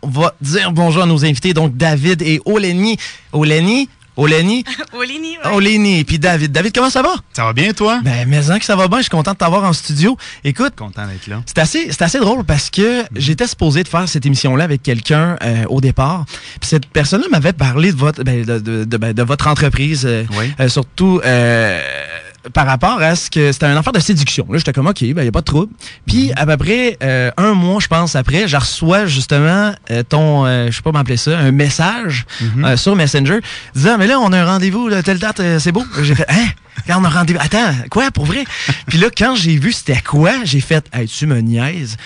va dire bonjour à nos invités, donc David et Oleni. Oleni? Oleni, ouais. Oleni. Puis David. David, comment ça va? Ça va bien, toi? Ben, mais que ça va bien. Je suis content de t'avoir en studio. Écoute. Content d'être là. C'est assez drôle parce que j'étais supposé de faire cette émission-là avec quelqu'un au départ. Puis cette personne-là m'avait parlé de votre, de votre entreprise. Oui. Surtout, par rapport à ce que c'était un affaire de séduction. Là, j'étais comme, OK, ben, il n'y a pas de trouble. Puis, à peu près un mois, je pense, après, je reçois justement je sais pas m'appeler ça, un message sur Messenger disant, mais là, on a un rendez-vous, là, telle date, c'est beau. J'ai fait, hein? Quand on a rendez-vous. Attends, quoi, pour vrai? Puis là, quand j'ai vu c'était quoi, j'ai fait, hey, tu me niaises.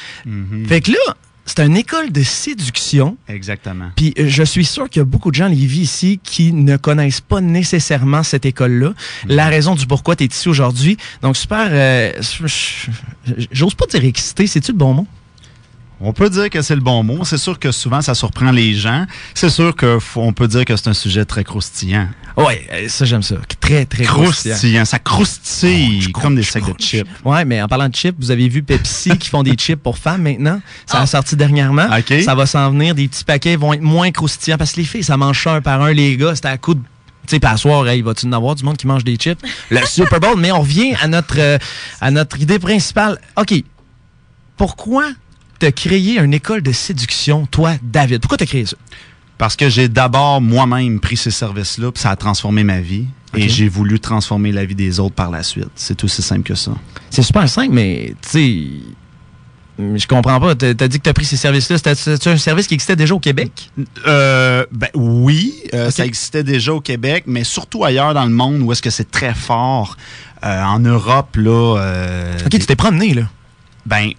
Fait que là, c'est une école de séduction. Exactement. Puis je suis sûr qu'il y a beaucoup de gens à Lévis ici qui ne connaissent pas nécessairement cette école-là. La raison du pourquoi tu es ici aujourd'hui. Donc super, j'ose pas dire excité, c'est-tu le bon mot? On peut dire que c'est le bon mot. C'est sûr que souvent, ça surprend les gens. C'est sûr qu'on peut dire que c'est un sujet très croustillant. Oui, ça, j'aime ça. Très, très croustillant. Ça croustille comme des sacs de chips. Oui, mais en parlant de chips, vous avez vu Pepsi qui font des chips pour femmes maintenant. Ça a sorti dernièrement. Okay. Ça va s'en venir. Des petits paquets vont être moins croustillants parce que les filles, ça mange ça un par un. Les gars, c'était à coup de... Tu sais, pas à soir, hey, va-tu en avoir du monde qui mange des chips? Le Super Bowl. Mais on revient à notre idée principale. OK. Pourquoi t'as créé une école de séduction, toi, David? Pourquoi t'as créé ça? Parce que j'ai d'abord moi-même pris ces services-là, puis ça a transformé ma vie. Okay. Et j'ai voulu transformer la vie des autres par la suite. C'est aussi simple que ça. C'est super simple, mais tu sais, je comprends pas. T'as dit que t'as pris ces services-là. C'était un service qui existait déjà au Québec? Ben oui, okay. Ça existait déjà au Québec, mais surtout ailleurs dans le monde où est-ce que c'est très fort. En Europe, là... OK, tu t'es promené, là. Ben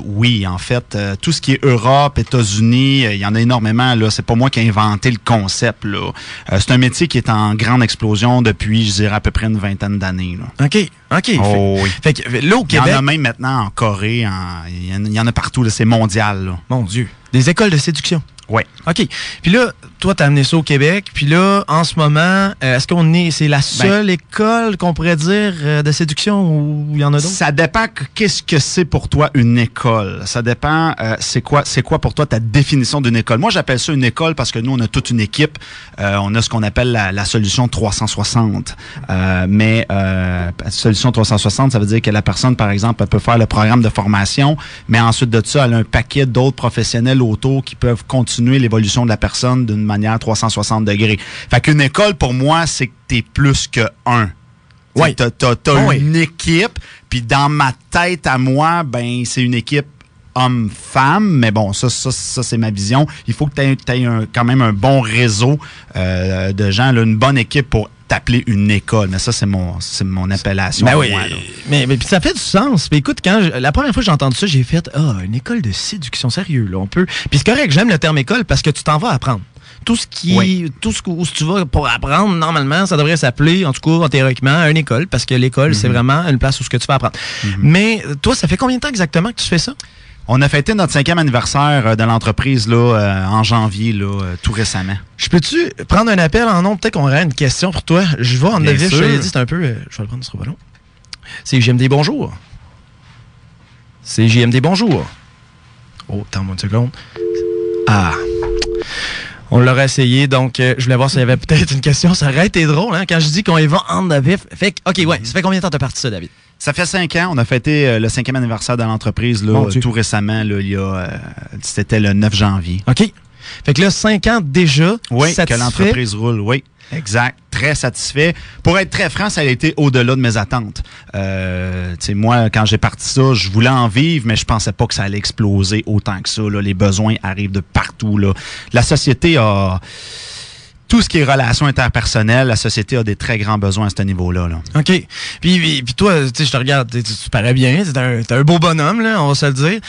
oui, en fait, tout ce qui est Europe, États-Unis, il y en a énormément. Là, c'est pas moi qui ai inventé le concept. Là, c'est un métier qui est en grande explosion depuis, je dirais, à peu près une vingtaine d'années. Là. OK. Oh, oui. Fait que là au Québec, il y en a même maintenant en Corée, il y en a partout. Là, c'est mondial. Là. Mon Dieu, des écoles de séduction. Oui. OK. Puis là, toi, t'as amené ça au Québec. Puis là, en ce moment, c'est la seule école qu'on pourrait dire de séduction ou il y en a d'autres? Ça dépend qu'est-ce que c'est pour toi une école. Ça dépend c'est quoi pour toi ta définition d'une école. Moi, j'appelle ça une école parce que nous, on a toute une équipe. On a ce qu'on appelle la solution 360. Mais solution 360, ça veut dire que la personne, par exemple, elle peut faire le programme de formation, mais ensuite de ça, elle a un paquet d'autres professionnels autour qui peuvent continuer l'évolution de la personne d'une manière 360 degrés. Fait qu'une école, pour moi, c'est que t'es plus que un. Oui. T'as une équipe, puis dans ma tête à moi, ben c'est une équipe homme-femme, mais bon, ça c'est ma vision. Il faut que t'aies quand même un bon réseau de gens, là, une bonne équipe pour t'appeler une école. Mais ça, c'est mon appellation. Ben oui, moi, mais puis ça fait du sens. Mais écoute, la première fois que j'ai entendu ça, j'ai fait une école de séduction, sérieux, là, on peut. Puis c'est correct, j'aime le terme école parce que tu t'en vas apprendre. Tout ce où tu vas pour apprendre, normalement, ça devrait s'appeler, en tout cas, théoriquement, une école, parce que l'école, c'est vraiment une place où tu vas apprendre. Mais toi, ça fait combien de temps exactement que tu fais ça? On a fêté notre 5e anniversaire de l'entreprise là en janvier, là, tout récemment. Je peux-tu prendre un appel en nom? Peut-être qu'on aurait une question pour toi. Je vais en deviner, je te l'ai dit, c'est un peu... je vais le prendre, ce sera pas long. C'est JMD, bonjour. C'est JMD, bonjour. Oh, attends-moi une seconde. Ah... On l'aurait essayé, donc je voulais voir s'il y avait peut-être une question. Ça aurait été drôle, hein, quand je dis qu'on y va en vif. Fait que, OK, ouais. Ça fait combien de temps t'as parti ça, David? Ça fait 5 ans. On a fêté le 5e anniversaire de l'entreprise là, tout récemment. Là, c'était le 9 janvier. OK. Fait que là, 5 ans déjà. Oui, satisfait. Que l'entreprise roule, oui. Exact. Très satisfait. Pour être très franc, ça a été au-delà de mes attentes. Moi, quand j'ai parti ça, je voulais en vivre, mais je pensais pas que ça allait exploser autant que ça. Là. Les besoins arrivent de partout. Là. La société a... Tout ce qui est relations interpersonnelles, la société a des très grands besoins à ce niveau-là. Là. OK. Puis toi, tu sais, je te regarde, tu parais bien. T'es un beau bonhomme, là, on va se le dire.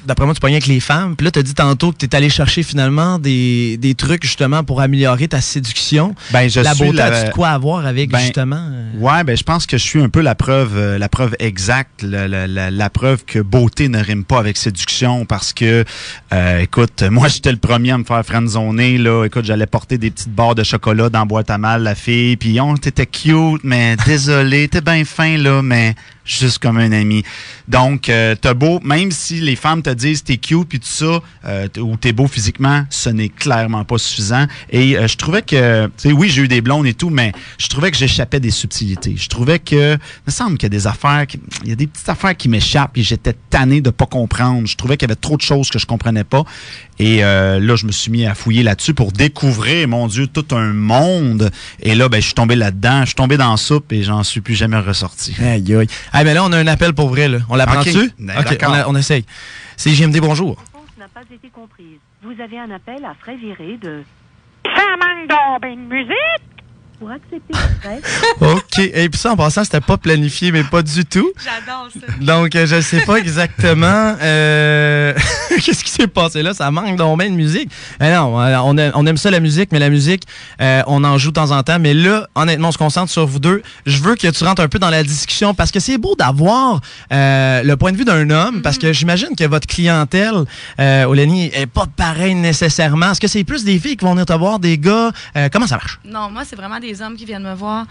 D'après moi, tu pognes avec les femmes. Puis là, tu as dit tantôt que tu es allé chercher finalement des trucs justement pour améliorer ta séduction. Ben, la beauté, as-tu de quoi avoir avec justement? Ouais, ben je pense que je suis un peu la preuve exacte, la preuve que beauté ne rime pas avec séduction parce que, écoute, moi j'étais le premier à me faire friendzoner, là. Écoute, j'allais porter des petites barres de chocolat dans la boîte à mal, la fille. Puis t'étais cute, mais désolé, t'es bien fin, là, mais juste comme un ami. Donc, t'as beau, même si les femmes te disent t'es cute puis tout ça, ou t'es beau physiquement, ce n'est clairement pas suffisant. Et je trouvais que, tu sais, oui, j'ai eu des blondes et tout, mais je trouvais que j'échappais des subtilités. Je trouvais que, il me semble qu'il y a des affaires, il y a des petites affaires qui m'échappent et j'étais tanné de pas comprendre. Je trouvais qu'il y avait trop de choses que je comprenais pas. Et là, je me suis mis à fouiller là-dessus pour découvrir, mon Dieu, tout un monde. Et là, ben, je suis tombé là-dedans, je suis tombé dans la soupe et j'en suis plus jamais ressorti. Aïe, aïe. Ah, mais là, on a un appel pour vrai, là. On l'apprend-tu? OK, on essaye. C'est JMD, bonjour. N'a pas été comprise. Vous avez un appel à frais virés de... Ça manque donc une musique! Pour accepter le frais... OK. Et puis ça, en passant, c'était pas planifié, mais pas du tout. J'adore ça. Donc, je sais pas exactement qu'est-ce qui s'est passé là. Ça manque donc bien de musique. Non, on aime ça, la musique, mais la musique, on en joue de temps en temps. Mais là, honnêtement, on se concentre sur vous deux. Je veux que tu rentres un peu dans la discussion parce que c'est beau d'avoir le point de vue d'un homme parce que j'imagine que votre clientèle, Oleni, est pas pareille nécessairement. Est-ce que c'est plus des filles qui vont venir te voir, des gars? Comment ça marche? Non, moi, c'est vraiment des hommes qui viennent me voir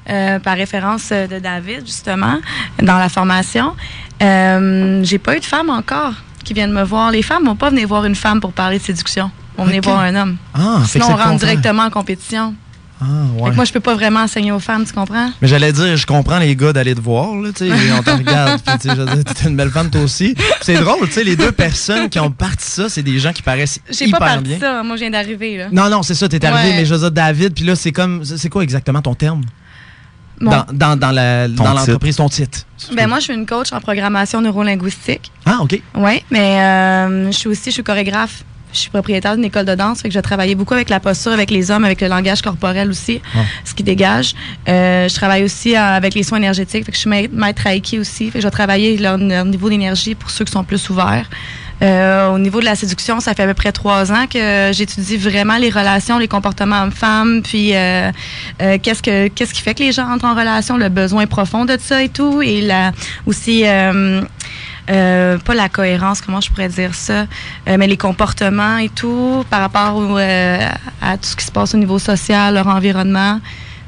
par référence de David, justement, dans la formation. J'ai pas eu de femmes encore qui viennent me voir. Les femmes vont pas venir voir une femme pour parler de séduction. Vont venir voir un homme. Sinon, on rentre directement en compétition. Ouais. Fait que moi, je peux pas vraiment enseigner aux femmes, tu comprends? Mais j'allais dire, je comprends les gars d'aller te voir, là, tu sais, on te regarde, puis tu sais, je veux dire, t'es une belle femme toi aussi. C'est drôle, tu sais, les deux personnes qui ont parti ça, c'est des gens qui paraissent hyper bien. J'ai pas parti ça, moi, je viens d'arriver, là. Non, c'est ça, t'es arrivé, mais je veux dire, David, puis là, c'est quoi exactement ton terme? Dans l'entreprise, ton titre. Ben moi, je suis une coach en programmation neurolinguistique. Ah, OK. Oui, mais je suis chorégraphe. Je suis propriétaire d'une école de danse, fait que je travaillais beaucoup avec la posture, avec les hommes, avec le langage corporel aussi, ce qui dégage. Je travaille aussi avec les soins énergétiques, fait que je suis maître Reiki aussi, fait que je vais travailler leur niveau d'énergie pour ceux qui sont plus ouverts. Au niveau de la séduction, ça fait à peu près 3 ans que j'étudie vraiment les relations, les comportements hommes-femmes, puis qu'est-ce qui fait que les gens entrent en relation, le besoin profond de ça et tout, et aussi... pas la cohérence, comment je pourrais dire ça, mais les comportements et tout par rapport à tout ce qui se passe au niveau social, leur environnement.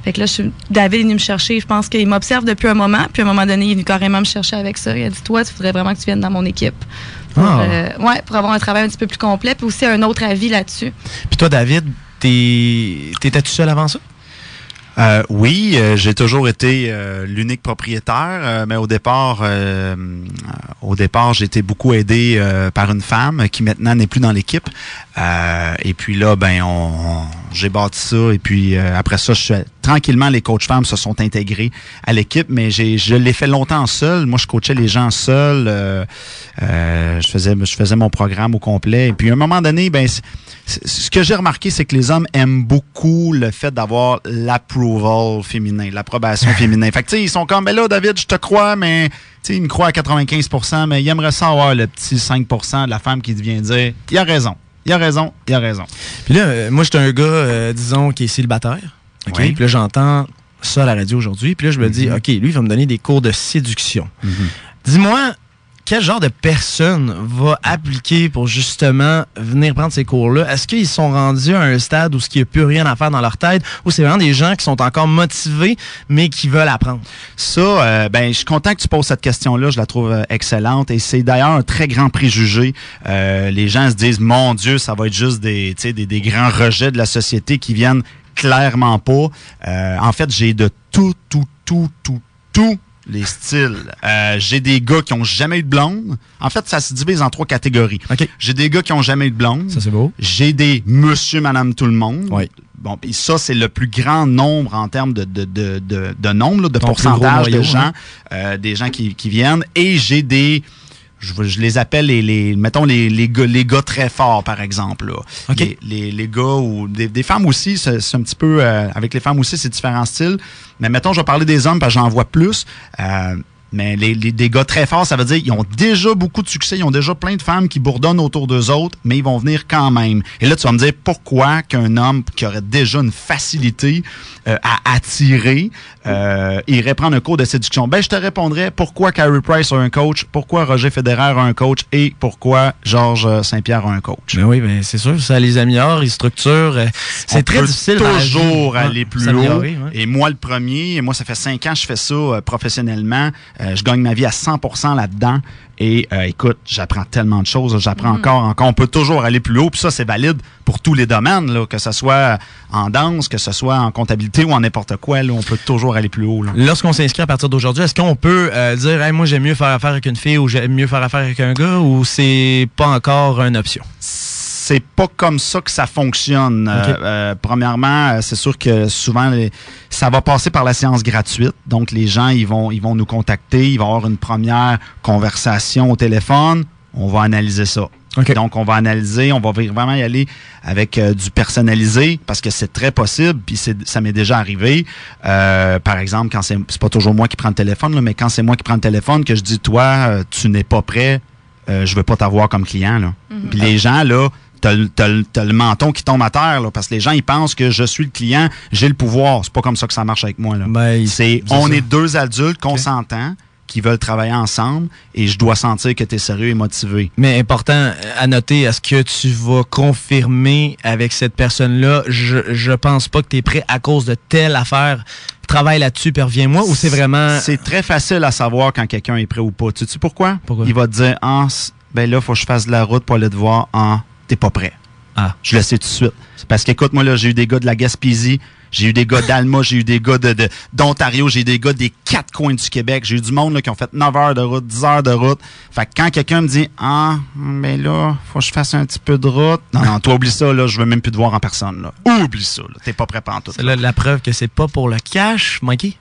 Fait que là, David est venu me chercher. Je pense qu'il m'observe depuis un moment. Puis à un moment donné, il est venu carrément me chercher avec ça. Il a dit, toi, il faudrait vraiment que tu viennes dans mon équipe. Pour avoir un travail un petit peu plus complet. Puis aussi un autre avis là-dessus. Puis toi, David, t'étais-tu seul avant ça? Oui, j'ai toujours été l'unique propriétaire, mais au départ, j'ai été beaucoup aidé par une femme qui maintenant n'est plus dans l'équipe. Et puis là, j'ai bâti ça. Et puis après ça, tranquillement, les coachs femmes se sont intégrés à l'équipe, mais je l'ai fait longtemps seul. Moi, je coachais les gens seul. Je faisais mon programme au complet. Et puis à un moment donné, ce que j'ai remarqué, c'est que les hommes aiment beaucoup le fait d'avoir l'approval féminin, l'approbation féminin. Fait que tu sais, ils sont comme, là, David, je te crois, mais tu sais, ils me croient à 95%, mais ils aimeraient ça avoir le petit 5% de la femme qui vient dire, il a raison. Il a raison. Puis là, moi, j'étais un gars, disons, qui est célibataire. OK? Oui. Puis là, j'entends ça à la radio aujourd'hui. Puis là, je me dis, OK, lui, il va me donner des cours de séduction. Dis-moi, quel genre de personne va appliquer pour justement venir prendre ces cours-là? Est-ce qu'ils sont rendus à un stade où il n'y a plus rien à faire dans leur tête, ou c'est vraiment des gens qui sont encore motivés, mais qui veulent apprendre? Ça, je suis content que tu poses cette question-là. Je la trouve excellente. Et c'est d'ailleurs un très grand préjugé. Les gens se disent, mon Dieu, ça va être juste des grands rejets de la société qui viennent clairement pas. En fait, j'ai de tout les styles. J'ai des gars qui ont jamais eu de blonde. En fait, ça se divise en 3 catégories. Okay. J'ai des gars qui ont jamais eu de blonde. Ça, c'est beau. J'ai des monsieur, madame, tout le monde. Oui. Bon, puis ça, c'est le plus grand nombre en termes de nombre, là, de ton pourcentage noyau, de gens, des gens qui viennent. Et j'ai des... Je les appelle mettons les gars très forts, par exemple. Là. Okay. Les gars ou des femmes aussi, c'est un petit peu... avec les femmes aussi, c'est différents styles. Mais mettons, je vais parler des hommes parce que j'en vois plus. Mais des gars très forts, ça veut dire qu'ils ont déjà beaucoup de succès, ils ont déjà plein de femmes qui bourdonnent autour d'eux autres, mais ils vont venir quand même. Et là, tu vas me dire pourquoi qu'un homme qui aurait déjà une facilité à attirer irait prendre un cours de séduction. Je te répondrais pourquoi Carey Price a un coach, pourquoi Roger Federer a un coach et pourquoi Georges Saint-Pierre a un coach. Ben oui, c'est sûr, ça les améliore, ils structurent. C'est très difficile. Toujours aller plus haut. Ouais. Et moi, le premier, ça fait 5 ans que je fais ça professionnellement. Je gagne ma vie à 100% là-dedans. Et écoute, j'apprends tellement de choses. J'apprends encore. On peut toujours aller plus haut. Puis ça, c'est valide pour tous les domaines, là, que ce soit en danse, que ce soit en comptabilité ou en n'importe quoi. Là, on peut toujours aller plus haut. Là. Lorsqu'on s'inscrit à partir d'aujourd'hui, est-ce qu'on peut dire hey, moi, j'aime mieux faire affaire avec une fille ou j'aime mieux faire affaire avec un gars ou c'est pas encore une option? C'est pas comme ça que ça fonctionne. Okay. Premièrement, c'est sûr que souvent, ça va passer par la séance gratuite. Donc, les gens, ils vont nous contacter. Il va y avoir une première conversation au téléphone. On va analyser ça. Okay. Donc, on va analyser. On va vraiment y aller avec du personnalisé parce que c'est très possible. Puis, ça m'est déjà arrivé. Par exemple, quand c'est pas toujours moi qui prends le téléphone, là, mais quand c'est moi qui prends le téléphone, que je dis, toi, tu n'es pas prêt, je veux pas t'avoir comme client. Là. Puis, les gens, là, t'as le menton qui tombe à terre, là, parce que les gens, ils pensent que je suis le client, j'ai le pouvoir. C'est pas comme ça que ça marche avec moi. Là. Ben, on est deux adultes consentants qui veulent travailler ensemble et je dois sentir que tu es sérieux et motivé. Mais important à noter, est-ce que tu vas confirmer avec cette personne-là, je pense pas que tu es prêt à cause de telle affaire, travaille là-dessus, puis reviens-moi, ou c'est vraiment... C'est très facile à savoir quand quelqu'un est prêt ou pas. Tu sais pourquoi? Pourquoi? Il va te dire, ben là, faut que je fasse de la route pour aller te voir, t'es pas prêt. Ah. Je le sais tout de suite. Parce qu'écoute, moi, là, j'ai eu des gars de la Gaspésie, j'ai eu des gars d'Alma, j'ai eu des gars d'Ontario, j'ai eu des gars des 4 coins du Québec. J'ai eu du monde là, qui ont fait 9 heures de route, 10 heures de route. Fait que quand quelqu'un me dit ben là, faut que je fasse un petit peu de route. Non, toi, oublie ça, là, je veux même plus te voir en personne. Là. Oublie ça, là. T'es pas prêt pantoute. C'est là la preuve que c'est pas pour le cash, Mikey?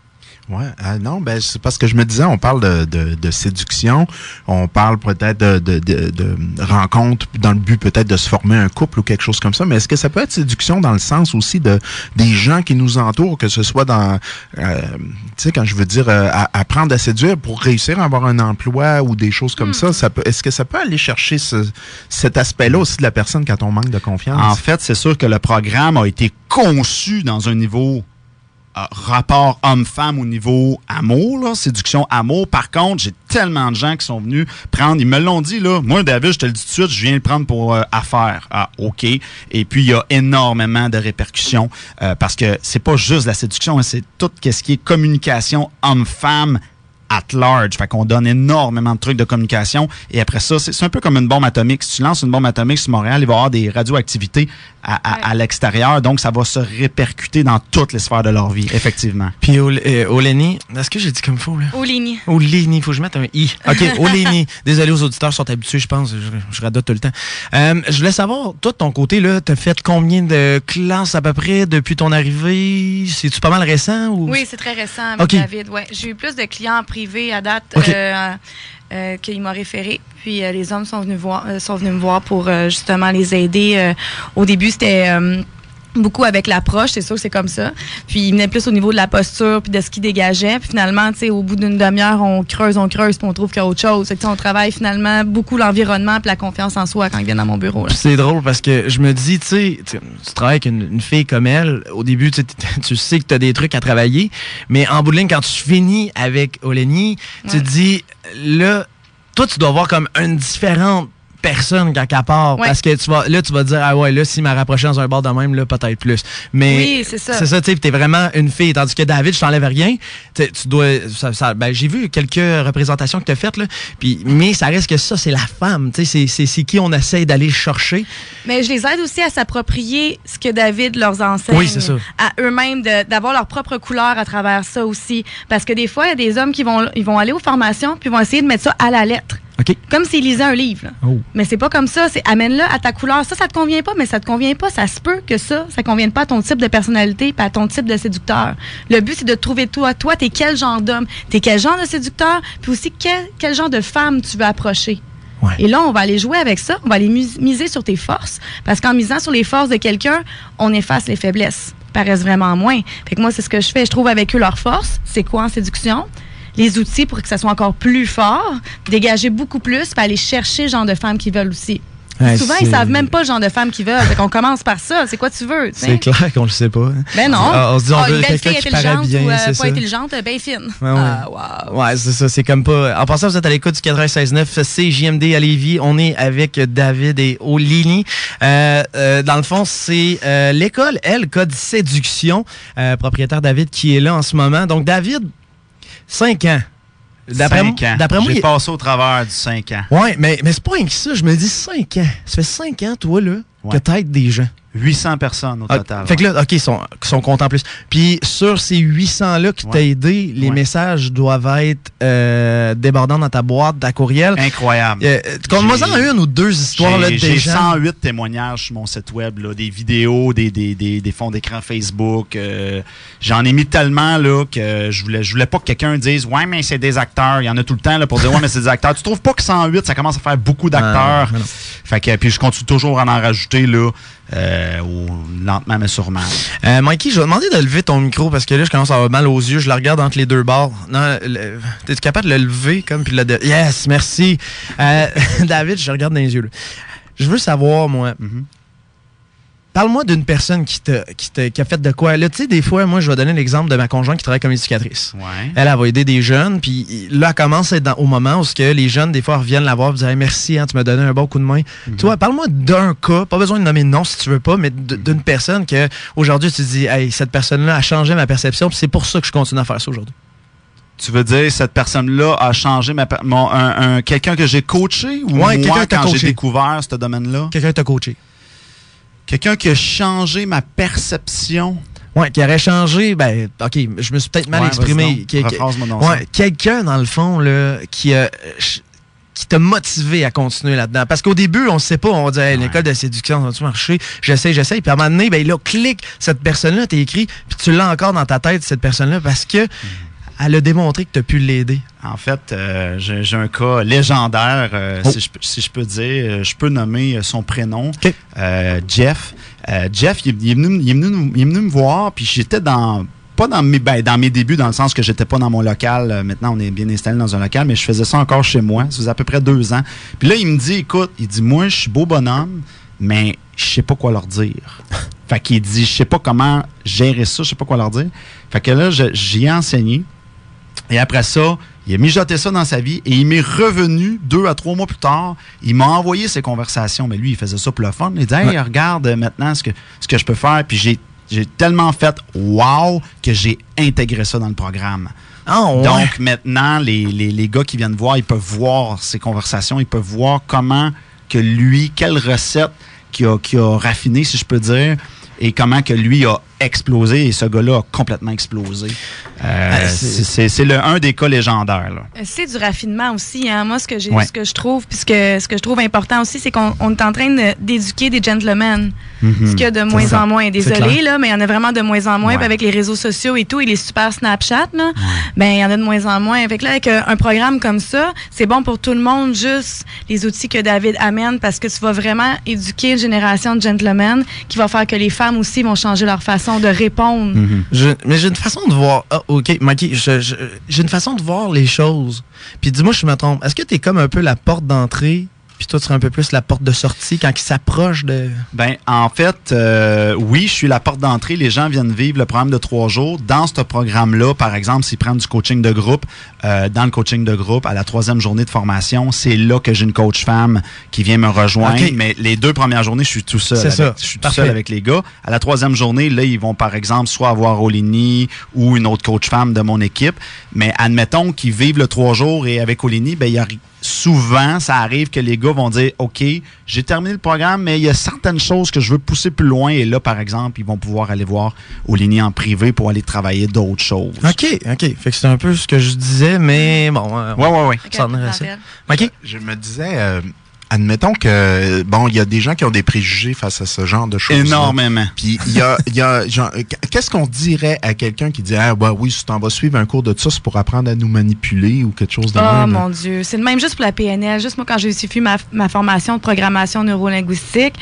Ouais, non, ben c'est parce que je me disais, on parle de séduction, on parle peut-être de rencontres dans le but peut-être de se former un couple ou quelque chose comme ça, mais est-ce que ça peut être séduction dans le sens aussi des gens qui nous entourent, que ce soit dans, tu sais, quand je veux dire apprendre à séduire pour réussir à avoir un emploi ou des choses comme ça est-ce que ça peut aller chercher cet aspect-là aussi de la personne quand on manque de confiance? En fait, c'est sûr que le programme a été conçu dans un niveau rapport homme-femme au niveau amour, là, séduction, amour. Par contre, j'ai tellement de gens qui sont venus prendre, ils me l'ont dit, là, moi, David, je te le dis tout de suite, je viens le prendre pour affaire. Ah, OK. Et puis, il y a énormément de répercussions parce que c'est pas juste la séduction, hein, c'est tout ce qui est communication homme-femme at large. Fait qu'on donne énormément de trucs de communication. Et après ça, c'est un peu comme une bombe atomique. Si tu lances une bombe atomique sur Montréal, il va y avoir des radioactivités à l'extérieur. Donc, ça va se répercuter dans toutes les sphères de leur vie, effectivement. Puis, Olénie, est-ce que j'ai dit comme il faut, là? Olénie. Olénie, il faut que je mette un I. OK, Olénie. Désolé aux auditeurs, sont habitués, je pense. Je radote tout le temps. Je voulais savoir, toi, de ton côté, là, t'as fait combien de classes à peu près depuis ton arrivée? C'est-tu pas mal récent? Ou... Oui, c'est très récent avec David. Ouais. J'ai eu plus de clients privés à date qu'il m'a référé. Puis les hommes sont venus me voir pour justement les aider. Au début, c'était beaucoup avec l'approche, c'est sûr que c'est comme ça. Puis il venait plus au niveau de la posture puis de ce qu'il dégageait. Puis finalement, tu sais, au bout d'une demi-heure, on creuse, puis on trouve qu'il y a autre chose. C'est que on travaille finalement beaucoup l'environnement puis la confiance en soi quand il vient dans mon bureau. Là. C'est drôle parce que je me dis, tu sais, tu travailles avec une fille comme elle. Au début, tu sais que tu as des trucs à travailler. Mais en bout de ligne, quand tu finis avec Olénie, tu te dis, là, toi, tu dois avoir comme une différente personne quand elle part. Parce que tu vas dire, ah ouais, là, s'il m'a rapproché dans un bar de même, là, peut-être plus. Mais oui, c'est ça. C'est ça, tu sais, t'es vraiment une fille. Tandis que David, je t'enlève rien. Tu dois. Ben, j'ai vu quelques représentations que tu as faites, là. Mais ça reste que ça, c'est la femme. Tu sais, c'est qui on essaye d'aller chercher. Mais je les aide aussi à s'approprier ce que David leur enseigne. Oui, c'est ça. À eux-mêmes, d'avoir leur propre couleur à travers ça aussi. Parce que des fois, il y a des hommes qui vont aller aux formations puis vont essayer de mettre ça à la lettre. Okay. Comme s'ils lisaient un livre. Oh. Mais c'est pas comme ça. C'est amène-le à ta couleur. Ça te convient pas, mais ça te convient pas. Ça se peut que ça convienne pas à ton type de personnalité et à ton type de séducteur. Le but, c'est de trouver toi, t'es quel genre d'homme, t'es quel genre de séducteur, puis aussi quel genre de femme tu veux approcher. Ouais. Et là, on va aller jouer avec ça. On va aller miser sur tes forces. Parce qu'en misant sur les forces de quelqu'un, on efface les faiblesses. Ils paraissent vraiment moins. Fait que moi, c'est ce que je fais. Je trouve avec eux leurs forces. C'est quoi en séduction? Les outils pour que ça soit encore plus fort, dégager beaucoup plus, puis aller chercher le genre de femmes qui veulent aussi. Ouais, souvent, ils savent même pas le genre de femmes qu'ils veulent. On commence par ça. C'est quoi tu veux? T'sais? C'est clair qu'on le sait pas. Ben non. On se dit, on veut quelqu'un qui paraît bien, ou c'est pas ça. intelligente, bien fine. Ouais, wow. Ouais, c'est ça. C'est comme pas... En passant, vous êtes à l'écoute du 96.9 CJMD à Lévis. On est avec David et Olénie. Dans le fond, c'est l'école, Code Séduction. Propriétaire David qui est là en ce moment. Donc, David, 5 ans. D'après moi, j'ai passé au travers du 5 ans. Ouais, mais c'est pas rien que ça. Je me dis 5 ans. Ça fait 5 ans, toi, là, que t'aides des gens. 800 personnes au total. Fait que là, OK, ils sont contents plus. Puis sur ces 800-là qui t'ont aidé, les messages doivent être débordants dans ta boîte, ta courriel. Incroyable. Conte-moi en une ou deux histoires là, de des gens. J'ai 108 témoignages sur mon site web, là, des vidéos, des fonds d'écran Facebook. J'en ai mis tellement là, que je voulais pas que quelqu'un dise « Ouais, mais c'est des acteurs. » Il y en a tout le temps là, pour dire « Ouais, mais c'est des acteurs. » Tu trouves pas que 108, ça commence à faire beaucoup d'acteurs? Fait que puis je continue toujours à en rajouter là. Lentement mais sûrement. Mikey, je vais te demander de lever ton micro parce que là, je commence à avoir mal aux yeux. Je le regarde entre les deux bords. Non, t'es-tu capable de le lever comme puis Yes, merci. David, je regarde dans les yeux. Là. Je veux savoir, moi. Parle-moi d'une personne qui a fait de quoi. Là, tu sais, des fois, moi, je vais donner l'exemple de ma conjointe qui travaille comme éducatrice. Ouais. Elle va aider des jeunes, puis là, elle commence à être au moment où les jeunes, des fois, reviennent la voir et disent hey, merci, hein, tu m'as donné un bon coup de main. Toi, parle-moi d'un cas, pas besoin de nommer de nom si tu veux pas, mais d'une personne que aujourd'hui tu te dis hey, cette personne-là a changé ma perception, puis c'est pour ça que je continue à faire ça aujourd'hui. Tu veux dire, cette personne-là a changé quelqu'un que j'ai coaché ou moi, quand j'ai découvert ce domaine-là? Quelqu'un t'a coaché. Quelqu'un qui a changé ma perception. Oui, qui aurait changé, ben, OK, je me suis peut-être mal exprimé. Quelqu'un, dans le fond, là, qui t'a motivé à continuer là-dedans. Parce qu'au début, on ne sait pas, on va dire, hey, l'école de séduction, ça va-tu marcher? J'essaie. Puis à un moment donné, ben là, clique, cette personne-là, t'es écrit, puis tu l'as encore dans ta tête, cette personne-là, parce que elle a démontré que tu as pu l'aider. En fait, j'ai un cas légendaire, si je peux dire. Je peux nommer son prénom. Okay. Jeff. Jeff, il est venu me voir, puis j'étais pas dans mes débuts, dans le sens que j'étais pas dans mon local. Maintenant, on est bien installé dans un local, mais je faisais ça encore chez moi. Ça faisait à peu près 2 ans. Puis là, il me dit, écoute, moi, je suis beau bonhomme, mais je sais pas quoi leur dire. Fait qu'il dit, je sais pas comment gérer ça, je sais pas quoi leur dire. Fait que là, j'y ai enseigné. Et après ça, il a mijoté ça dans sa vie et il m'est revenu 2 à 3 mois plus tard. Il m'a envoyé ses conversations. Mais lui, il faisait ça pour le fun. Il dit hey, regarde maintenant ce que je peux faire. Puis j'ai tellement fait wow que j'ai intégré ça dans le programme. Oh, ouais. Donc maintenant, les gars qui viennent voir, ils peuvent voir ces conversations. Ils peuvent voir comment que lui, quelle recette qu'il a raffiné, si je peux dire, et comment que lui a explosé, et ce gars-là a complètement explosé. C'est un des cas légendaires. Là. C'est du raffinement aussi. Hein? Moi, ce que je trouve, puis ce que je trouve important aussi, c'est qu'on est en train d'éduquer des gentlemen. Ce qu'il y a de moins en moins. Désolé, là, mais il y en a vraiment de moins en moins. Puis avec les réseaux sociaux et tout, et les super Snapchat, là, ben, il y en a de moins en moins. Fait que là, avec un programme comme ça, c'est bon pour tout le monde, juste les outils que David amène, parce que tu vas vraiment éduquer une génération de gentlemen qui va faire que les femmes aussi vont changer leur façon de répondre. Mais j'ai une façon de voir... OK, Mikey, j'ai une façon de voir les choses. Puis dis-moi, je me trompe. Est-ce que tu es comme un peu la porte d'entrée, puis toi, tu serais un peu plus la porte de sortie quand ils s'approchent de... Ben, en fait, oui, je suis la porte d'entrée. Les gens viennent vivre le programme de 3 jours. Dans ce programme-là, par exemple, s'ils prennent du coaching de groupe, dans le coaching de groupe, à la 3e journée de formation, c'est là que j'ai une coach femme qui vient me rejoindre. Okay. Mais les 2 premières journées, je suis tout seul. Je suis tout seul avec les gars. À la 3e journée, là, ils vont, par exemple, soit avoir Olini ou une autre coach femme de mon équipe. Mais admettons qu'ils vivent le 3 jours et avec Olini, ben, il y a... Souvent, ça arrive que les gars vont dire « OK, j'ai terminé le programme, mais il y a certaines choses que je veux pousser plus loin. » Et là, par exemple, ils vont pouvoir aller voir Olini en privé pour aller travailler d'autres choses. OK. Fait que c'est un peu ce que je disais, mais bon... Ouais. Ça en est ça. OK. Je me disais... admettons que, bon, il y a des gens qui ont des préjugés face à ce genre de choses. Énormément. Puis il y a genre, qu'est-ce qu'on dirait à quelqu'un qui dit ah bah oui, si t'en vas suivre un cours de ça, c'est pour apprendre à nous manipuler ou quelque chose de même. Oh mon Dieu, c'est le même juste pour la PNL. Juste moi quand j'ai suivi ma formation de programmation neurolinguistique,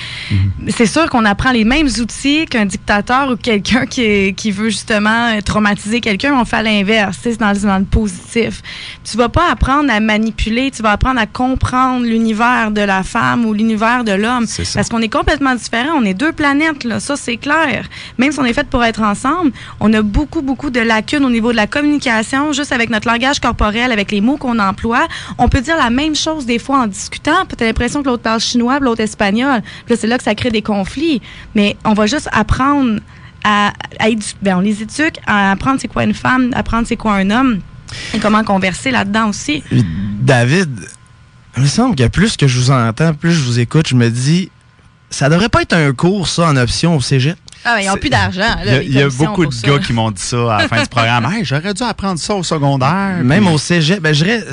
c'est sûr qu'on apprend les mêmes outils qu'un dictateur ou quelqu'un qui veut justement traumatiser quelqu'un. On fait à l'inverse, c'est dans le positif. Tu vas pas apprendre à manipuler, tu vas apprendre à comprendre l'univers de la femme ou l'univers de l'homme. Parce qu'on est complètement différents. On est 2 planètes, là. Ça, c'est clair. Même si on est fait pour être ensemble, on a beaucoup de lacunes au niveau de la communication, juste avec notre langage corporel, avec les mots qu'on emploie. On peut dire la même chose des fois en discutant. Puis t'as l'impression que l'autre parle chinois, puis l'autre espagnol. Puis là, c'est là que ça crée des conflits. Mais on va juste apprendre on les éduque à apprendre c'est quoi une femme, apprendre c'est quoi un homme. Et comment converser là-dedans aussi. David, il me semble que plus que je vous entends, plus je vous écoute, je me dis, ça devrait pas être un cours, ça, en option au cégep. Ah, mais ils n'ont plus d'argent. Il y a beaucoup de gars qui m'ont dit ça à la fin du programme. Hey, j'aurais dû apprendre ça au secondaire. Même au cégep. Ben, je dirais,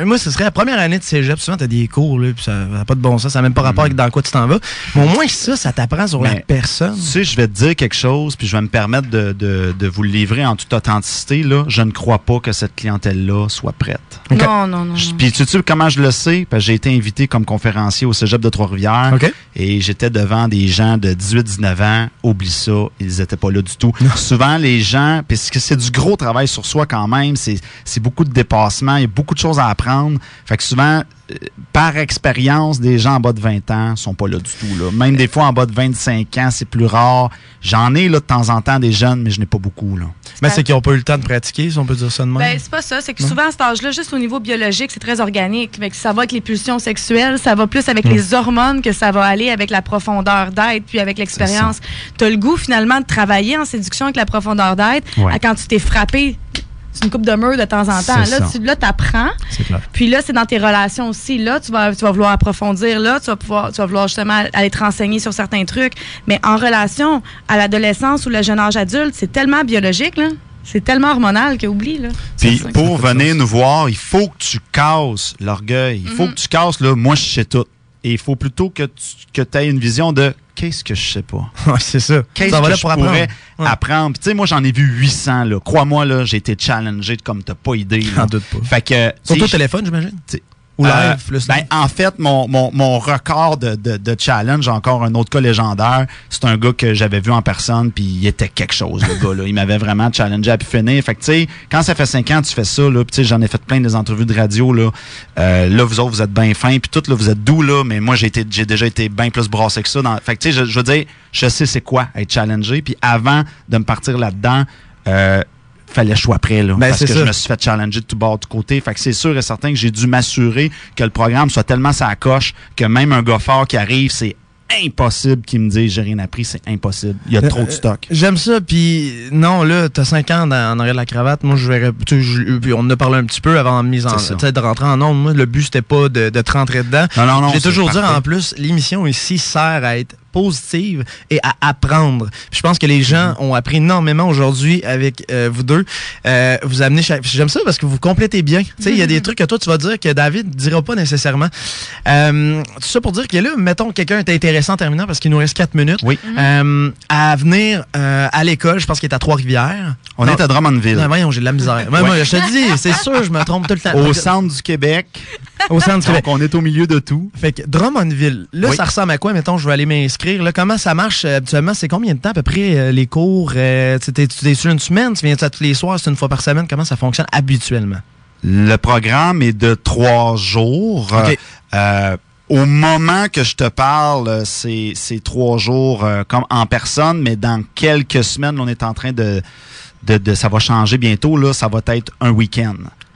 moi, ce serait la première année de cégep. Souvent, tu as des cours, là, puis ça n'a pas de bon sens. Ça n'a même pas rapport avec dans quoi tu t'en vas. Mais au moins, ça t'apprend sur la personne. Tu sais, je vais te dire quelque chose, puis je vais me permettre de vous le livrer en toute authenticité. Là. Je ne crois pas que cette clientèle-là soit prête. Okay. Non. Puis, tu sais comment je le sais? Parce que j'ai été invité comme conférencier au cégep de Trois-Rivières. Okay. Et j'étais devant des gens de 18-19 ans. Oublie ça, ils n'étaient pas là du tout. Souvent, les gens, parce que c'est du gros travail sur soi quand même, c'est beaucoup de dépassement, il y a beaucoup de choses à apprendre. Fait que souvent, par expérience, des gens en bas de 20 ans sont pas là du tout. Là. Même des fois, en bas de 25 ans, c'est plus rare. J'en ai là, de temps en temps des jeunes, mais je n'ai pas beaucoup. Là. Mais c'est qu'ils n'ont pas eu le temps de pratiquer, si on peut dire ça de même. Ben, c'est pas ça. C'est que souvent, à cet âge-là, juste au niveau biologique, c'est très organique. Mais ça va avec les pulsions sexuelles, ça va plus avec les hormones que ça va aller avec la profondeur d'être, puis avec l'expérience. Tu as le goût, finalement, de travailler en séduction avec la profondeur d'être quand tu t'es frappé. C'est une coupe de mur de temps en temps. Là, tu apprends. Puis là, c'est dans tes relations aussi. Là, tu vas vouloir approfondir. Là, tu vas vouloir justement aller te renseigner sur certains trucs. Mais en relation à l'adolescence ou le jeune âge adulte, c'est tellement biologique, là. C'est tellement hormonal qu'oublie, là. Puis pour venir nous voir, il faut que tu casses l'orgueil. Il faut que tu casses, là, moi, je sais tout. Et il faut plutôt que tu aies une vision de qu'est-ce que je sais pas. C'est ça. Qu'est-ce que je pourrais apprendre. Puis tu sais, moi, j'en ai vu 800. Là. Crois-moi, là, j'ai été challengé comme t'as pas idée. J'en doute pas. Fait que, surtout au téléphone, j'imagine. Ou live, plus en fait, mon record de challenge, encore un autre cas légendaire, c'est un gars que j'avais vu en personne, puis il était quelque chose, le gars. Là. Il m'avait vraiment challengé à pu finir. Fait que, tu sais, quand ça fait 5 ans que tu fais ça, là, puis j'en ai fait plein des entrevues de radio, là, vous autres, vous êtes bien fins, puis tout, là, vous êtes doux, là, mais moi, j'ai déjà été bien plus brassé que ça. Fait que, tu sais, je veux dire, je sais c'est quoi être challengé, puis avant de me partir là-dedans, fallait que je sois prêt, là, parce que je me suis fait challenger de tout bord, de tout côté. Fait que c'est sûr et certain que j'ai dû m'assurer que le programme soit tellement sa coche que même un gars fort qui arrive, c'est impossible qu'il me dise j'ai rien appris, c'est impossible. Il y a trop de stock. J'aime ça, puis non, là, t'as 5 ans en arrière de la cravate. Moi, je verrais. Puis on en a parlé un petit peu avant de rentrer en ondes. Moi, le but, c'était pas de te rentrer dedans. Non, j'ai toujours dit, en plus, l'émission ici sert à être positive et à apprendre. Puis je pense que les gens ont appris énormément aujourd'hui avec vous deux. Vous amenez j'aime ça parce que vous complétez bien. Tu sais, il y a des trucs que toi tu vas dire que David ne dira pas nécessairement. Tout ça pour dire que là, mettons quelqu'un est intéressant en terminant parce qu'il nous reste 4 minutes. Oui. À venir à l'école, je pense qu'il est à Trois-Rivières. On est à Drummondville. Ah, voyons, j'ai de la misère. Moi, je te dis, c'est sûr, je me trompe tout le temps. Au centre du Québec. Au centre du Québec. Donc, on est au milieu de tout. Fait que Drummondville, là, ça ressemble à quoi? Mettons, je vais aller m'inscrire. Là, comment ça marche habituellement? C'est combien de temps à peu près les cours? Tu es sur une semaine? Tu viens tous les soirs? C'est une fois par semaine? Comment ça fonctionne habituellement? Le programme est de 3 jours. Okay. Au moment que je te parle, c'est 3 jours comme en personne, mais dans quelques semaines, on est en train de ça va changer bientôt. Là, ça va être un week-end.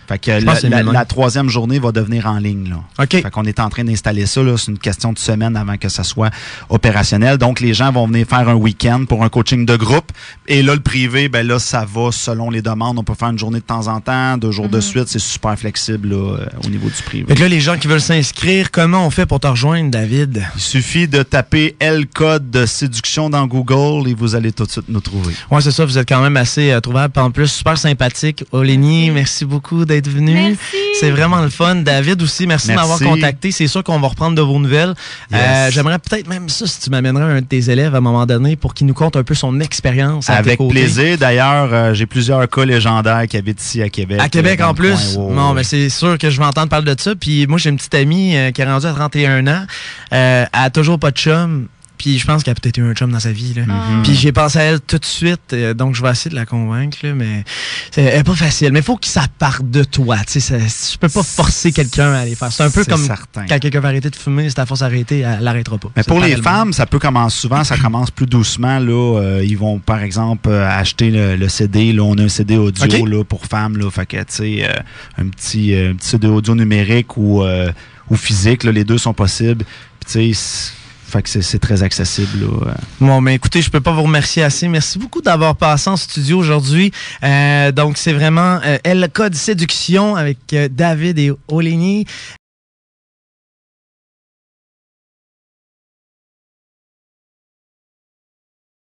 Fait que la 3e journée va devenir en ligne. Là. Okay. Fait qu'on est en train d'installer ça. Là. C'est une question de semaine avant que ça soit opérationnel. Donc, les gens vont venir faire un week-end pour un coaching de groupe. Et là, le privé, ben là, ça va selon les demandes. On peut faire une journée de temps en temps, 2 jours de suite. C'est super flexible là, au niveau du privé. Fait que là, les gens qui veulent s'inscrire, comment on fait pour te rejoindre, David? Il suffit de taper L-code de séduction dans Google et vous allez tout de suite nous trouver. Oui, c'est ça. Vous êtes quand même assez trouvable. En plus, super sympathique. Olénie, merci beaucoup d'être venu. Merci. C'est vraiment le fun. David aussi, merci de m'avoir contacté. C'est sûr qu'on va reprendre de vos nouvelles. Yes. J'aimerais peut-être même ça, si tu m'amènerais un de tes élèves à un moment donné pour qu'il nous conte un peu son expérience. Avec plaisir. D'ailleurs, j'ai plusieurs cas légendaires qui habitent ici à Québec. À Québec en plus? Non, mais c'est sûr que je vais entendre parler de ça. Puis moi, j'ai une petite amie qui est rendue à 31 ans. Elle a toujours pas de chum. Puis je pense qu'elle a peut-être eu un chum dans sa vie. Là. Puis j'ai pensé à elle tout de suite. Donc je vais essayer de la convaincre. Là, mais c'est pas facile. Mais il faut que ça parte de toi. Tu peux pas forcer quelqu'un à aller faire. C'est un peu comme quand quelqu'un va arrêter de fumer. Si ta force arrêter, elle l'arrêtera pas. Mais pour les femmes, ça peut commencer souvent. Ça commence plus doucement. Là, ils vont, par exemple, acheter le CD. Là, on a un CD audio là, pour femmes. Là, fait que, tu sais, un petit CD audio numérique ou physique. Là, les deux sont possibles. Puis tu sais, Fait que c'est très accessible. Là. Bon, mais écoutez, je peux pas vous remercier assez. Merci beaucoup d'avoir passé en studio aujourd'hui. Donc, c'est vraiment El Code Séduction avec David et Olénie.